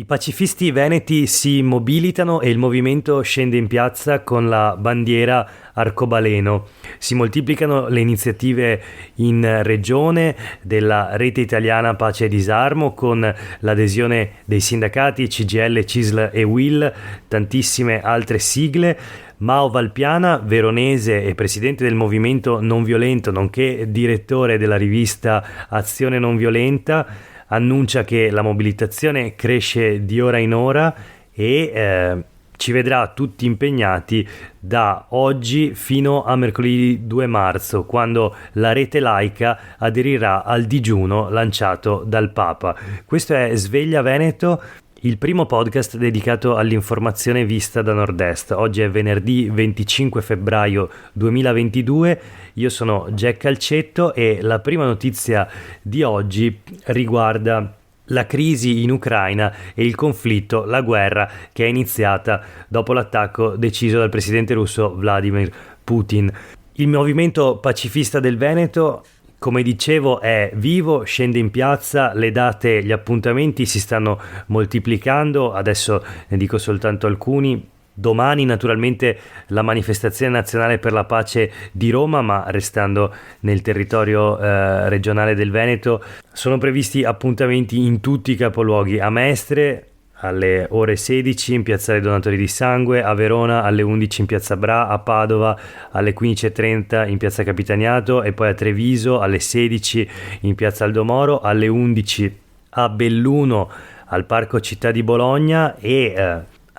I pacifisti veneti si mobilitano e il movimento scende in piazza con la bandiera arcobaleno. Si moltiplicano le iniziative in regione della Rete Italiana Pace e Disarmo con l'adesione dei sindacati CGIL, CISL e UIL, tantissime altre sigle. Mao Valpiana, veronese e presidente del movimento non violento, nonché direttore della rivista Azione Non Violenta, annuncia che la mobilitazione cresce di ora in ora e ci vedrà tutti impegnati da oggi fino a mercoledì 2 marzo, quando la rete laica aderirà al digiuno lanciato dal Papa. Questo è Sveglia Veneto, il primo podcast dedicato all'informazione vista da Nord-Est. Oggi è venerdì 25 febbraio 2022, io sono Jack Calcetto e la prima notizia di oggi riguarda la crisi in Ucraina e il conflitto, la guerra che è iniziata dopo l'attacco deciso dal presidente russo Vladimir Putin. Il movimento pacifista del Veneto, come dicevo, è vivo, scende in piazza, le date, gli appuntamenti si stanno moltiplicando, adesso ne dico soltanto alcuni. Domani naturalmente la manifestazione nazionale per la pace di Roma, ma restando nel territorio regionale del Veneto, sono previsti appuntamenti in tutti i capoluoghi: a Mestre alle ore 16 in piazzale Donatori di Sangue, a Verona alle 11 in piazza Bra, a Padova alle 15:30 in piazza Capitaniato e poi a Treviso alle 16 in piazza Aldomoro, alle 11 a Belluno al Parco Città di Bologna e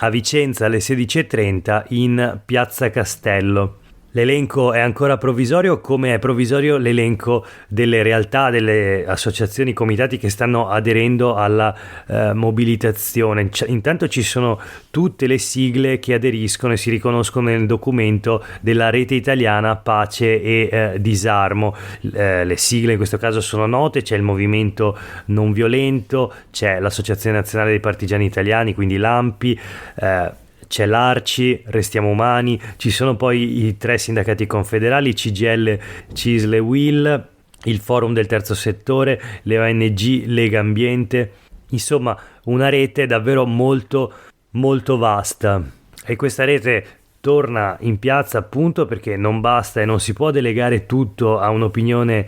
a Vicenza alle 16:30 in piazza Castello. L'elenco è ancora provvisorio, come è provvisorio l'elenco delle realtà, delle associazioni, comitati che stanno aderendo alla mobilitazione. Intanto ci sono tutte le sigle che aderiscono e si riconoscono nel documento della Rete Italiana Pace e Disarmo. Le sigle in questo caso sono note: c'è il Movimento Non Violento, c'è l'Associazione Nazionale dei Partigiani Italiani, quindi l'ANPI, c'è l'Arci, Restiamo Umani, ci sono poi i 3 sindacati confederali, CGIL, CISL e UIL, il Forum del Terzo Settore, le ONG, Lega Ambiente, insomma una rete davvero molto molto vasta. E questa rete torna in piazza appunto perché non basta e non si può delegare tutto a un'opinione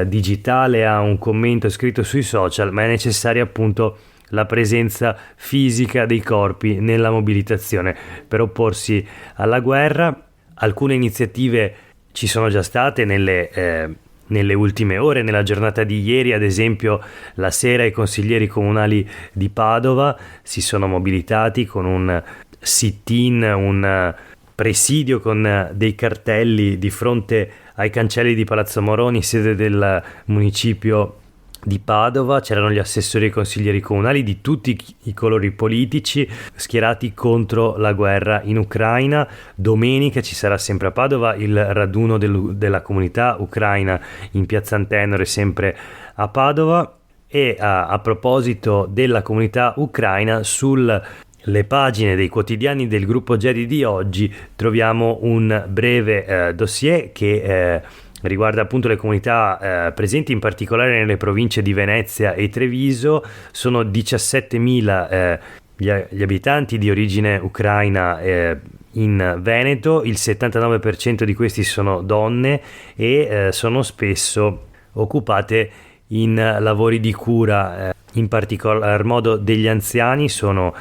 digitale, a un commento scritto sui social, ma è necessaria appunto la presenza fisica dei corpi nella mobilitazione per opporsi alla guerra. Alcune iniziative ci sono già state nelle ultime ore, nella giornata di ieri, ad esempio la sera i consiglieri comunali di Padova si sono mobilitati con un sit-in, un presidio con dei cartelli di fronte ai cancelli di Palazzo Moroni, sede del municipio di Padova. C'erano gli assessori e i consiglieri comunali di tutti i colori politici schierati contro la guerra in Ucraina. Domenica ci sarà sempre a Padova il raduno della comunità ucraina in piazza Antenore, sempre a Padova. E a proposito della comunità ucraina, sulle pagine dei quotidiani del gruppo Jedi di oggi troviamo un breve dossier che riguarda appunto le comunità presenti in particolare nelle province di Venezia e Treviso. Sono 17.000 gli abitanti di origine ucraina in Veneto, il 79% di questi sono donne e sono spesso occupate in lavori di cura, in particolar modo degli anziani, sono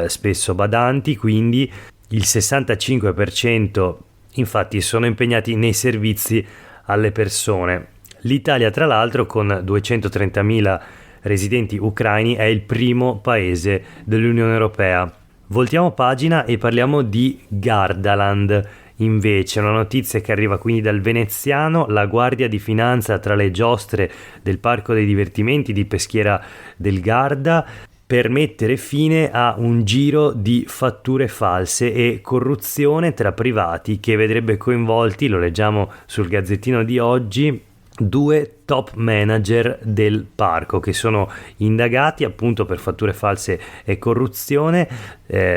spesso badanti, quindi il 65% infatti sono impegnati nei servizi alle persone. L'Italia, tra l'altro, con 230.000 residenti ucraini, è il primo paese dell'Unione Europea. Voltiamo pagina e parliamo di Gardaland. Invece, una notizia che arriva quindi dal veneziano: la Guardia di Finanza tra le giostre del Parco dei Divertimenti di Peschiera del Garda per mettere fine a un giro di fatture false e corruzione tra privati che vedrebbe coinvolti, lo leggiamo sul Gazzettino di oggi, 2 top manager del parco che sono indagati appunto per fatture false e corruzione.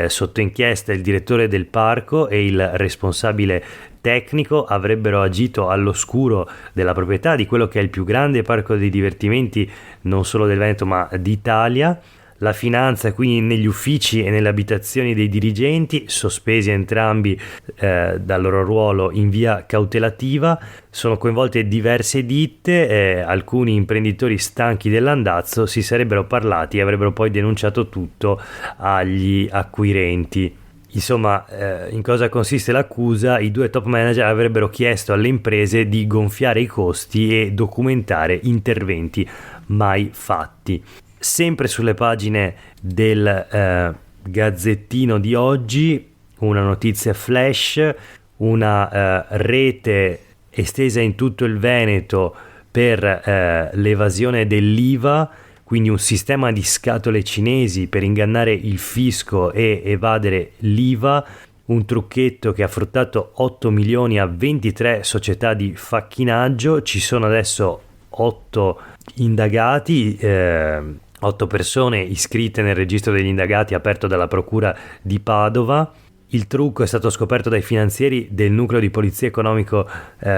Sotto inchiesta il direttore del parco e il responsabile tecnico avrebbero agito all'oscuro della proprietà di quello che è il più grande parco dei divertimenti non solo del Veneto ma d'Italia. la finanza, quindi negli uffici e nelle abitazioni dei dirigenti, sospesi entrambi dal loro ruolo in via cautelativa. Sono coinvolte diverse ditte, alcuni imprenditori stanchi dell'andazzo si sarebbero parlati e avrebbero poi denunciato tutto agli acquirenti. Insomma, in cosa consiste l'accusa? I due top manager avrebbero chiesto alle imprese di gonfiare i costi e documentare interventi mai fatti. Sempre sulle pagine del Gazzettino di oggi, una notizia flash, una rete estesa in tutto il Veneto per l'evasione dell'IVA, quindi un sistema di scatole cinesi per ingannare il fisco e evadere l'IVA, un trucchetto che ha fruttato 8 milioni a 23 società di facchinaggio. Ci sono adesso 8 indagati, 8 persone iscritte nel registro degli indagati aperto dalla procura di Padova. Il trucco è stato scoperto dai finanzieri del nucleo di polizia economico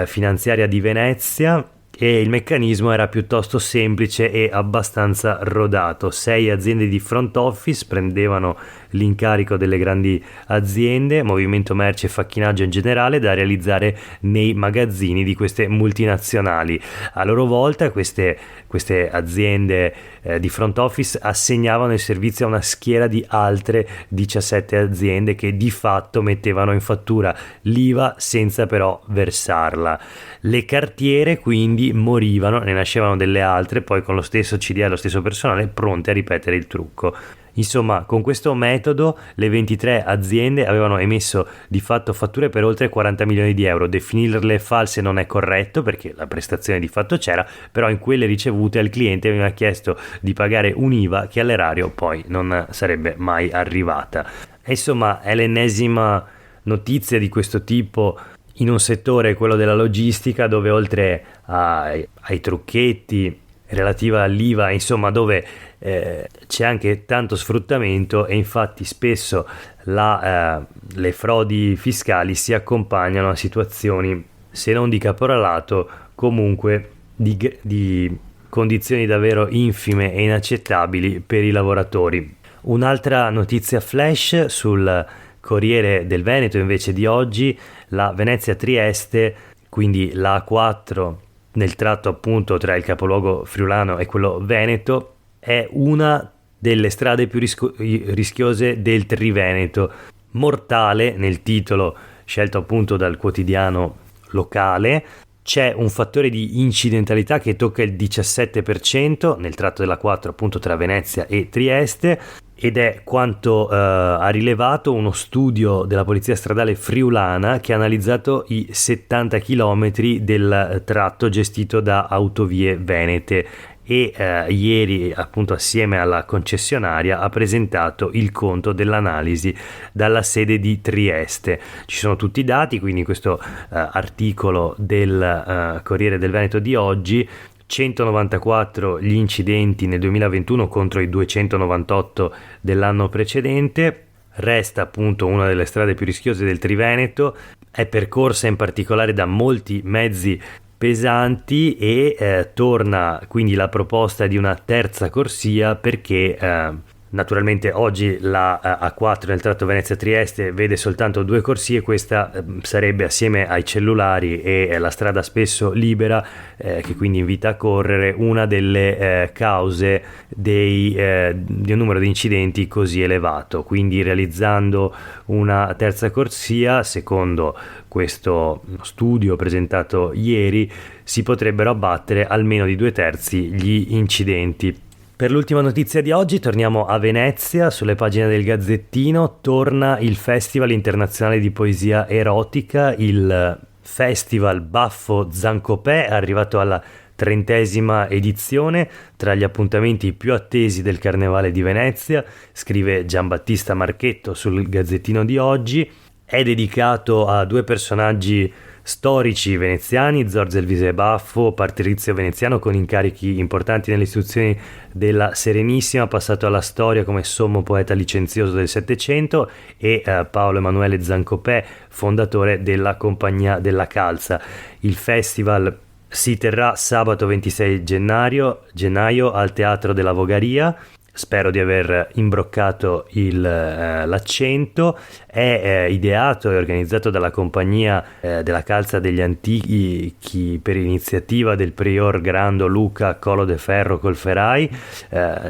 finanziaria di Venezia, e il meccanismo era piuttosto semplice e abbastanza rodato. 6 aziende di front office prendevano l'incarico delle grandi aziende, movimento merci e facchinaggio in generale, da realizzare nei magazzini di queste multinazionali. A loro volta queste aziende di front office assegnavano il servizio a una schiera di altre 17 aziende che di fatto mettevano in fattura l'IVA senza però versarla. Le cartiere quindi morivano, ne nascevano delle altre, poi con lo stesso CDA e lo stesso personale pronte a ripetere il trucco. Insomma, con questo metodo le 23 aziende avevano emesso di fatto fatture per oltre 40 milioni di euro. Definirle false non è corretto perché la prestazione di fatto c'era, però in quelle ricevute al cliente veniva chiesto di pagare un'IVA che all'erario poi non sarebbe mai arrivata. E insomma, è l'ennesima notizia di questo tipo in un settore, quello della logistica, dove oltre ai trucchetti relativa all'IVA, insomma, dove c'è anche tanto sfruttamento, e infatti spesso le frodi fiscali si accompagnano a situazioni, se non di caporalato, comunque di condizioni davvero infime e inaccettabili per i lavoratori. Un'altra notizia flash sul Corriere del Veneto invece di oggi: la Venezia-Trieste, quindi la A4 nel tratto appunto tra il capoluogo friulano e quello veneto, è una delle strade più rischiose del Triveneto. Mortale nel titolo scelto appunto dal quotidiano locale. C'è un fattore di incidentalità che tocca il 17% nel tratto della 4 appunto tra Venezia e Trieste, ed è quanto ha rilevato uno studio della Polizia Stradale Friulana che ha analizzato i 70 km del tratto gestito da Autovie Venete, e ieri appunto assieme alla concessionaria ha presentato il conto dell'analisi dalla sede di Trieste. Ci sono tutti i dati, quindi questo articolo del Corriere del Veneto di oggi: 194 gli incidenti nel 2021 contro i 298 dell'anno precedente. Resta appunto una delle strade più rischiose del Triveneto, è percorsa in particolare da molti mezzi pesanti, e torna quindi la proposta di una terza corsia perché naturalmente oggi la A4 nel tratto Venezia-Trieste vede soltanto 2 corsie. Questa sarebbe, assieme ai cellulari e la strada spesso libera, che quindi invita a correre, una delle cause di un numero di incidenti così elevato. Quindi realizzando una terza corsia, secondo questo studio presentato ieri, si potrebbero abbattere almeno di 2/3 gli incidenti. Per l'ultima notizia di oggi torniamo a Venezia. Sulle pagine del Gazzettino torna il Festival Internazionale di Poesia Erotica, il Festival Baffo Zancopè, arrivato alla 30ª edizione, tra gli appuntamenti più attesi del Carnevale di Venezia, scrive Giambattista Marchetto sul Gazzettino di oggi. È dedicato a 2 personaggi storici veneziani, Zorzi Elvise Baffo, parterizio veneziano con incarichi importanti nelle istituzioni della Serenissima, passato alla storia come sommo poeta licenzioso del Settecento, e Paolo Emanuele Zancopè, fondatore della Compagnia della Calza. Il festival si terrà sabato 26 gennaio al Teatro della Vogaria. spero di aver imbroccato l'accento. È ideato e organizzato dalla compagnia della Calza degli Antichi per iniziativa del prior Grando Luca Colo de Ferro Colferai.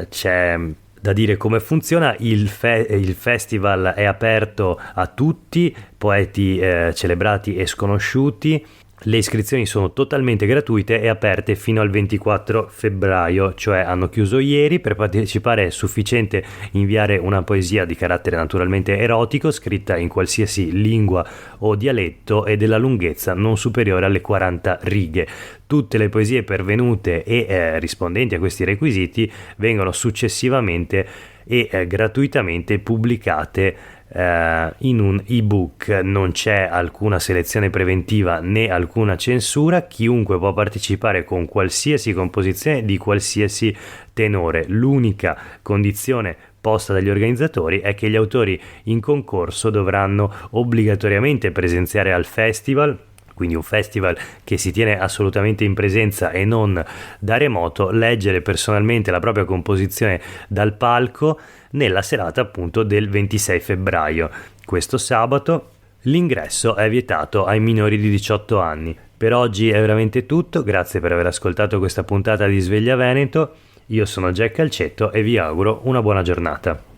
C'è da dire come funziona. Il festival è aperto a tutti, poeti celebrati e sconosciuti. Le iscrizioni sono totalmente gratuite e aperte fino al 24 febbraio, cioè hanno chiuso ieri. Per partecipare è sufficiente inviare una poesia di carattere naturalmente erotico, scritta in qualsiasi lingua o dialetto e della lunghezza non superiore alle 40 righe. Tutte le poesie pervenute e rispondenti a questi requisiti vengono successivamente e gratuitamente pubblicate in un ebook. Non c'è alcuna selezione preventiva né alcuna censura, chiunque può partecipare con qualsiasi composizione di qualsiasi tenore. L'unica condizione posta dagli organizzatori è che gli autori in concorso dovranno obbligatoriamente presenziare al festival, quindi un festival che si tiene assolutamente in presenza e non da remoto, leggere personalmente la propria composizione dal palco nella serata appunto del 26 febbraio, questo sabato. L'ingresso è vietato ai minori di 18 anni. Per oggi è veramente tutto, grazie per aver ascoltato questa puntata di Sveglia Veneto. Io sono Jack Calcetto e vi auguro una buona giornata.